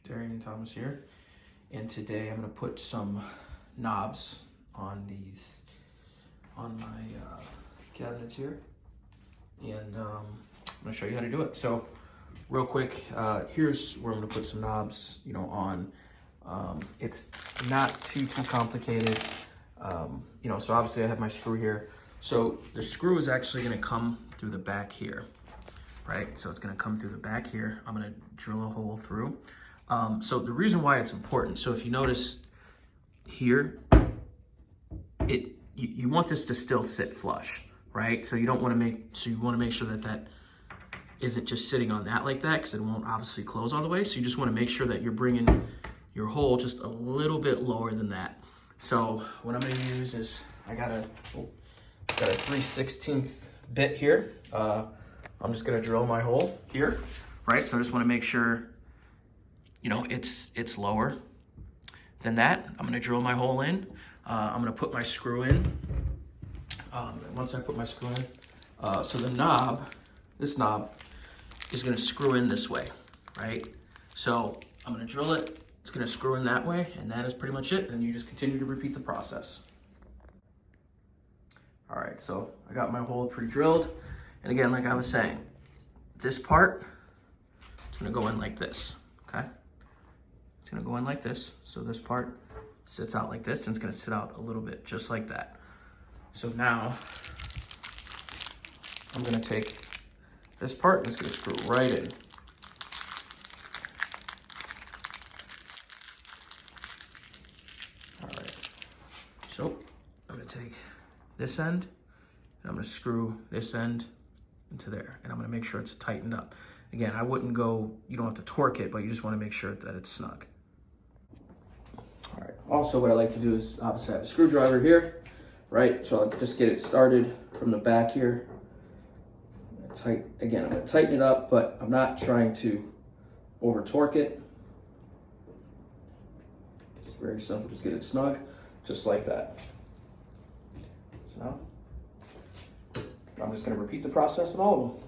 Darian Thomas here, and today I'm going to put some knobs on my cabinets here, and I'm going to show you how to do it. So real quick, here's where I'm going to put some knobs, on. It's not too complicated. So obviously I have my screw here. So the screw is actually going to come through the back here, right? So it's going to come through the back here. I'm going to drill a hole through. So the reason why it's important, so if you notice here, you want this to still sit flush, right? So you want to make sure that that isn't just sitting on that like that, because it won't obviously close all the way. So you just want to make sure that you're bringing your hole just a little bit lower than that. So what I'm going to use is I got a 3/16 bit here. I'm just going to drill my hole here, right? So I just want to make sure it's lower than that. I'm gonna drill my hole in. I'm gonna put my screw in. Once I put my screw in, so this knob is gonna screw in this way, right? So I'm gonna drill it, it's gonna screw in that way, and that is pretty much it. And you just continue to repeat the process. All right, so I got my hole pre-drilled. And again, like I was saying, this part, it's gonna go in like this, okay? It's gonna go in like this. So this part sits out like this, and it's gonna sit out a little bit, just like that. So now, I'm gonna take this part and it's gonna screw right in. All right, so I'm gonna take this end, and I'm gonna screw this end into there, and I'm gonna make sure it's tightened up. Again, you don't have to torque it, but you just wanna make sure that it's snug. All right, also what I like to do is obviously I have a screwdriver here, right? So I'll just get it started from the back here. I'm gonna tighten it up, but I'm not trying to over torque it. It's very simple, just get it snug, just like that. So now, I'm just gonna repeat the process on all of them.